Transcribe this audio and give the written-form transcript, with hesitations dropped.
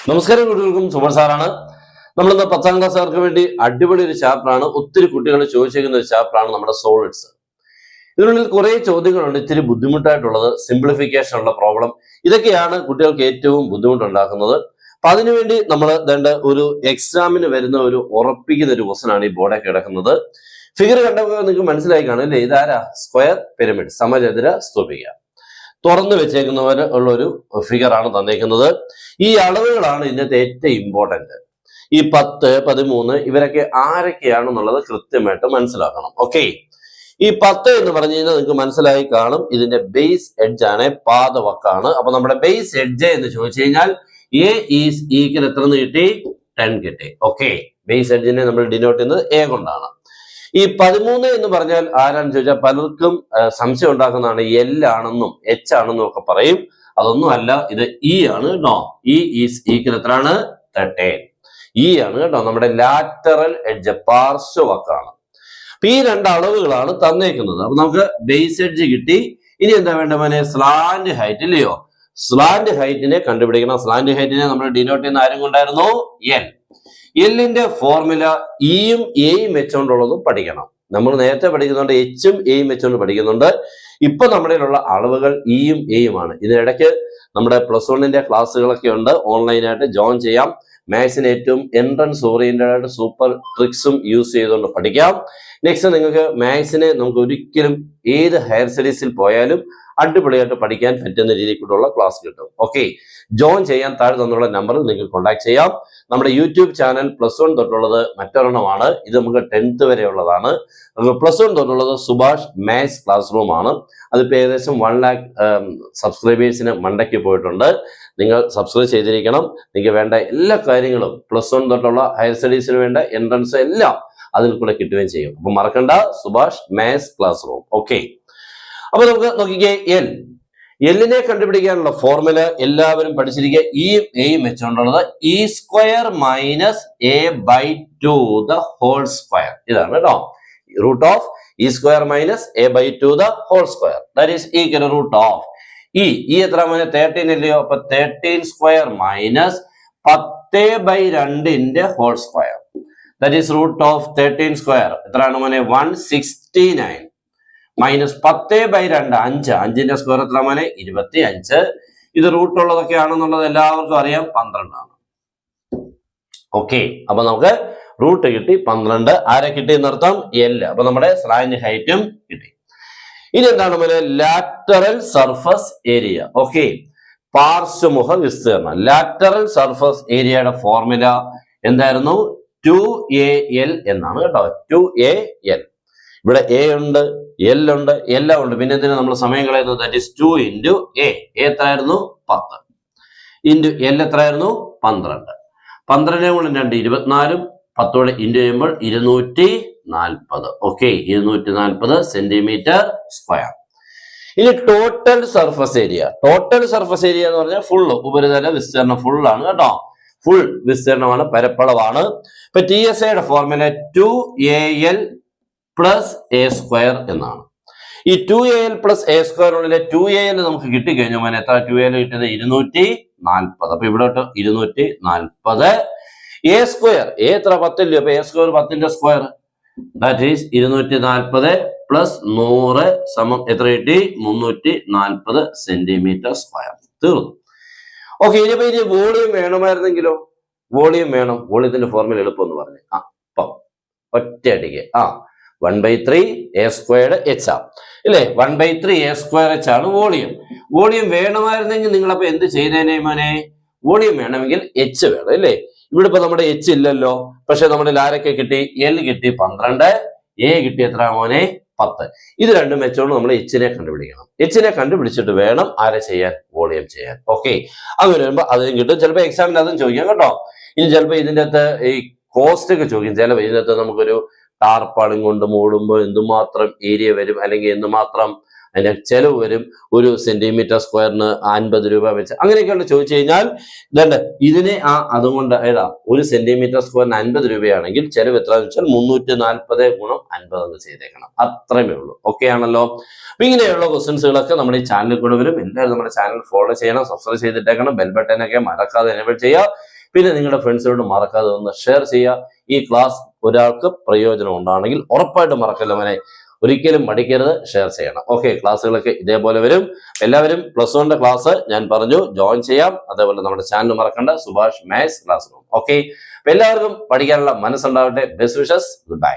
നമസ്കാരം കുട്ടികൾക്കും സുമൻ സാറാണ്. നമ്മളിന്ന് 10ാം ക്ലാസ്സുകാർക്ക് വേണ്ടി അടിപൊളി ഒരു ചാപ്റ്ററാണ്. ഒത്തിരി കുട്ടികൾ ചോദിച്ചിരിക്കുന്ന ഒരു ചാപ്റ്ററാണ് നമ്മുടെ സോളിഡ്സ്. ഇതിനുള്ളിൽ കുറെ ചോദ്യങ്ങളുണ്ട്, ഇത്തിരി ബുദ്ധിമുട്ടായിട്ടുള്ളത്, സിംപ്ലിഫിക്കേഷൻ ഉള്ള പ്രോബ്ലം, ഇതൊക്കെയാണ് കുട്ടികൾക്ക് ഏറ്റവും ബുദ്ധിമുട്ടുണ്ടാക്കുന്നത്. അപ്പൊ അതിനുവേണ്ടി നമ്മൾ ഒരു എക്സാമിന് വരുന്ന ഒരു ഉറപ്പിക്കുന്ന ഒരു ക്വസ്റ്റനാണ് ഈ ബോർഡിൽ കിടക്കുന്നത്. ഫിഗർ കണ്ടപ്പോൾ നിങ്ങൾക്ക് മനസ്സിലായി കാണും അല്ലേ? ഇതാരാ? സ്ക്വയർ പിരമിഡ്, സമചതുര സ്തൂപിക. തുറന്നു വെച്ചേക്കുന്നവര് ഉള്ള ഒരു ഫിഗർ ആണ് തന്നേക്കുന്നത്. ഈ അളവുകളാണ് ഇതിനകത്ത് ഏറ്റവും ഇമ്പോർട്ടന്റ്. ഈ 10, 13 ഇവരൊക്കെ ആരൊക്കെയാണെന്നുള്ളത് കൃത്യമായിട്ട് മനസ്സിലാക്കണം. ഓക്കെ, ഈ 10 എന്ന് പറഞ്ഞു കഴിഞ്ഞാൽ നിങ്ങൾക്ക് മനസ്സിലായി കാണും, ഇതിന്റെ ബേസ് എഡ്ജ് ആണ്, പാദവക്കാണ്. അപ്പൊ നമ്മുടെ ബേസ് എഡ്ജ് എന്ന് ചോദിച്ചു കഴിഞ്ഞാൽ എ ഈസ് ഈക്വൽ എത്ര എന്ന് കിട്ടി? 10 കിട്ടി. ഓക്കെ, ബേസ് എഡ്ജിനെ നമ്മൾ ഡിനോട്ട് ചെയ്യുന്നത് എ കൊണ്ടാണ്. ഈ 13 എന്ന് പറഞ്ഞാൽ ആരാണെന്ന് ചോദിച്ചാൽ പലർക്കും സംശയം ഉണ്ടാക്കുന്നതാണ്. എൽ ആണെന്നും എച്ച് ആണെന്നും ഒക്കെ പറയും. അതൊന്നും അല്ല, ഇത് ഇ ആണ് കേട്ടോ. ഇ ഈസ് ഈക്വൽ എത്രയാണ്? 13. ഇ ആണ് കേട്ടോ, നമ്മുടെ ലാറ്ററൽ എഡ്ജ്, പാർശ്വവക്കാണ്. അപ്പൊ ഈ രണ്ട് അളവുകളാണ് തന്നേക്കുന്നത്. അപ്പൊ നമുക്ക് ബേസ് എഡ്ജ് കിട്ടി. ഇനി എന്താ വേണ്ട മോനെ? സ്ലാന്റ് ഹൈറ്റ് ഇല്ലയോ? സ്ലാന്റ് ഹൈറ്റിനെ കണ്ടുപിടിക്കണം. സ്ലാന്റ് ഹൈറ്റിനെ നമ്മൾ ഡിനോട്ട് ചെയ്യുന്ന ആരും കൊണ്ടായിരുന്നു? എൽ. എല്ലിന്റെ ഫോർമുല ഇയും എയും വെച്ചുകൊണ്ടുള്ളതും പഠിക്കണം. നമ്മൾ നേരത്തെ പഠിക്കുന്നുണ്ട്, എച്ചും എയും വെച്ചുകൊണ്ട് പഠിക്കുന്നുണ്ട്. ഇപ്പൊ നമ്മുടെ അളവുകൾ ഇയും എയുമാണ്. ഇതിനിടയ്ക്ക് നമ്മുടെ +1 ക്ലാസ്സുകളൊക്കെ ഉണ്ട്, ഓൺലൈനായിട്ട് ജോയിൻ ചെയ്യാം. മാത്സിന് ഏറ്റവും എൻട്രൻസ് ഓറിയന്റഡ് ആയിട്ട് സൂപ്പർ ട്രിക്സും യൂസ് ചെയ്തുകൊണ്ട് പഠിക്കാം. നെക്സ്റ്റ് നിങ്ങൾക്ക് മാത്സിനെ നമുക്ക് ഒരിക്കലും ഏത് ഹയർ സ്റ്റഡീസിൽ പോയാലും അടിപൊളിയായിട്ട് പഠിക്കാൻ പറ്റുന്ന രീതിയിലുള്ള ക്ലാസ് കിട്ടും. ഓക്കെ, ജോയിൻ ചെയ്യാൻ താഴെ തന്നുള്ള നമ്പറിൽ നിങ്ങൾക്ക് കോൺടാക്ട് ചെയ്യാം. നമ്മുടെ യൂട്യൂബ് ചാനൽ +1 തൊട്ടുള്ളത് മറ്റൊരെണ്ണമാണ്. ഇത് നമുക്ക് 10th വരെ ഉള്ളതാണ്. നമുക്ക് +1 തൊട്ടുള്ളത് സുഭാഷ് മാത്സ് ക്ലാസ് റൂം ആണ്. അതിപ്പോൾ ഏകദേശം 1 lakh സബ്സ്ക്രൈബേഴ്സിന് മണ്ടയ്ക്ക് പോയിട്ടുണ്ട്. നിങ്ങൾ സബ്സ്ക്രൈബ് ചെയ്തിരിക്കണം. നിങ്ങൾക്ക് വേണ്ട എല്ലാ കാര്യങ്ങളും +1 തൊട്ടുള്ള ഹയർ സ്റ്റഡീസിന് വേണ്ട എൻട്രൻസ് എല്ലാം അതിൽ കൂടെ കിട്ടുകയും ചെയ്യും. അപ്പൊ മറക്കണ്ട, Subhash maths class room. Okay, അപ്പൊ നമുക്ക് നോക്കിക്കേ, എല്ലിനെ കണ്ടുപിടിക്കാനുള്ള ഫോർമുല എല്ലാവരും പഠിച്ചിരിക്കുക. ഇയും എയും വെച്ചുകൊണ്ടുള്ളത് e square minus a/2 the whole square. ഇതാണ് കേട്ടോ, root of e square minus a/2 the whole square. That is equal root of e എത്ര? 13 അല്ലയോ? അപ്പൊ 13 square minus 10/2 whole square. That is root of 13 square എത്രയാണ് മോനെ? 169 minus 10/2 5. 5ന്റെ square എത്ര മോനെ? 25. ഇത് റൂട്ട് ഉള്ളതൊക്കെ ആണെന്നുള്ളത് എല്ലാവർക്കും അറിയാം, 12 ആണ്. ഓക്കെ, അപ്പൊ നമുക്ക് റൂട്ട് കിട്ടി 12. ആരെ കിട്ടി എന്നർത്ഥം? എൽ. അപ്പൊ നമ്മുടെ സ്ലാന്റ് ഹൈറ്റും കിട്ടി. ഇനി എന്താണ് മോനെ? Lateral surface area. ഓക്കെ, പാർശ്വമുഖ വിസ്തീർണം. ലാറ്ററൽ സർഫസ് ഏരിയയുടെ ഫോർമുല എന്തായിരുന്നു? 2AL എന്നാണ് കേട്ടോ. 2AL. ഇവിടെ എ ഉണ്ട്, എൽ ഉണ്ട്, എല്ലാം ഉണ്ട്. പിന്നെ എന്തിനാ നമ്മൾ സമയം കളയുന്നത്? That is 2 into A. എത്രയായിരുന്നു? 10 ഇൻറ്റു എൽ എത്രയായിരുന്നു? 12. 12 കൊണ്ട് 2 24, 10 ഇൻറ്റു ചെയ്യുമ്പോൾ 240. Okay, 240 centimetre square. ഇനി total surface area. Total surface area എന്ന് പറഞ്ഞാൽ ഫുള്ള് ഉപരിതല വിസ്തീർണം ഫുള്ളാണ് കേട്ടോ. ഫുൾ വിസ്തീർണമാണ്, പരപ്പളവാണ്. ഇപ്പൊ TSAയുടെ ഫോർമുല 2AL പ്ലസ് a² എന്നാണ്. ഈ 2AL പ്ലസ് a² ഉള്ളിലെ 2AL നമുക്ക് കിട്ടിക്കഴിഞ്ഞു. മോനെ എത്ര 2AL കിട്ടിയത്? 240. അപ്പൊ ഇവിടെ 240. a², a എത്ര? 10 അല്ലയോ? അപ്പൊ a² 10ന്റെ സ്ക്വയർ, ദാറ്റ് ഈസ് 240 പ്ലസ് 100 സമം എത്ര കിട്ടി? 340 സെന്റിമീറ്റർ സ്ക്വയർ. തീർന്നു. ഓക്കെ, ഇനിയിപ്പോ ഇനി വോളിയം വേണമായിരുന്നെങ്കിലോ? വോളിയം വേണം. വോളിയത്തിന്റെ ഫോർമുല എളുപ്പം എന്ന് പറഞ്ഞു. ഒറ്റയടിക്ക് 1/3 a² h ഇല്ലേ? 1/3 a² h ആണ് വോളിയം. വോളിയം വേണമായിരുന്നെങ്കിൽ നിങ്ങളപ്പോ എന്ത് ചെയ്തേനെ മോനെ? വോളിയം വേണമെങ്കിൽ h വേണം അല്ലേ? ഇവിടെ ഇപ്പൊ നമ്മുടെ h ഇല്ലല്ലോ. പക്ഷെ നമ്മുടെ ആരൊക്കെ കിട്ടി? എൽ കിട്ടി 12, എ കിട്ടി എത്ര മോനെ? 10. ഇത് രണ്ടും വെച്ചോണ്ട് നമ്മൾ എച്ചിനെ കണ്ടുപിടിക്കണം. എച്ചിനെ കണ്ടുപിടിച്ചിട്ട് വേണം ആരെ ചെയ്യാൻ? വോളിയം ചെയ്യാൻ. ഓക്കെ, അങ്ങനെ വരുമ്പോ അതിനും കിട്ടും. ചിലപ്പോ എക്സാമിന് അതും ചോദിക്കാം കേട്ടോ. ഇനി ചിലപ്പോ ഇതിൻ്റെ അകത്ത് ഈ കോസ്റ്റ് ഒക്കെ ചോദിക്കും. ചിലപ്പോ ഇതിൻ്റെ അകത്ത് നമുക്കൊരു ടാർപ്പാളിൻ കൊണ്ട് മൂടുമ്പോൾ എന്തുമാത്രം ഏരിയ വരും, അല്ലെങ്കിൽ എന്തുമാത്രം അതിന്റെ ചെലവ് വരും, 1 സെന്റിമീറ്റർ സ്ക്വയറിന് 50 രൂപ വെച്ച്, അങ്ങനെയൊക്കെയുള്ള ചോദിച്ചു കഴിഞ്ഞാൽ ഇതണ്ട് ഇതിനെ അതുകൊണ്ട് ഏതാ 1 സെന്റിമീറ്റർ സ്ക്വയറിന് 50 രൂപയാണെങ്കിൽ ചെലവ് എത്രയാണെന്ന് വെച്ചാൽ 340 ഗുണം 50 എന്ന് ചെയ്തേക്കണം. അത്രമേ ഉള്ളൂ. ഓക്കെ ആണല്ലോ. അപ്പൊ ഇങ്ങനെയുള്ള ക്വസ്റ്റ്യൻസുകളൊക്കെ നമ്മുടെ ഈ ചാനലിൽ കൂടെ വരും. എല്ലാവരും നമ്മുടെ ചാനൽ ഫോളോ ചെയ്യണം, സബ്സ്ക്രൈബ് ചെയ്തിട്ടേക്കണം, ബെൽ ബട്ടനൊക്കെ മറക്കാതെ എനേബിൾ ചെയ്യുക. പിന്നെ നിങ്ങളുടെ ഫ്രണ്ട്സിനോട് മറക്കാതെ ഒന്ന് ഷെയർ ചെയ്യുക. ഈ ക്ലാസ് ഒരാൾക്ക് പ്രയോജനം ഉണ്ടാണെങ്കിൽ ഉറപ്പായിട്ടും മറക്കല്ല മോനെ, ഒരിക്കലും മടിക്കരുത്, ഷെയർ ചെയ്യണം. ഓക്കെ, ക്ലാസ്സുകളൊക്കെ ഇതേപോലെ വരും. എല്ലാവരും +1 ക്ലാസ് ഞാൻ പറഞ്ഞു ജോയിൻ ചെയ്യാം. അതേപോലെ നമ്മുടെ ചാനൽ മറക്കണ്ട, Subhash maths class room. Okay, എല്ലാവർക്കും പഠിക്കാനുള്ള മനസ്സുണ്ടാവട്ടെ. Best wishes. Good by.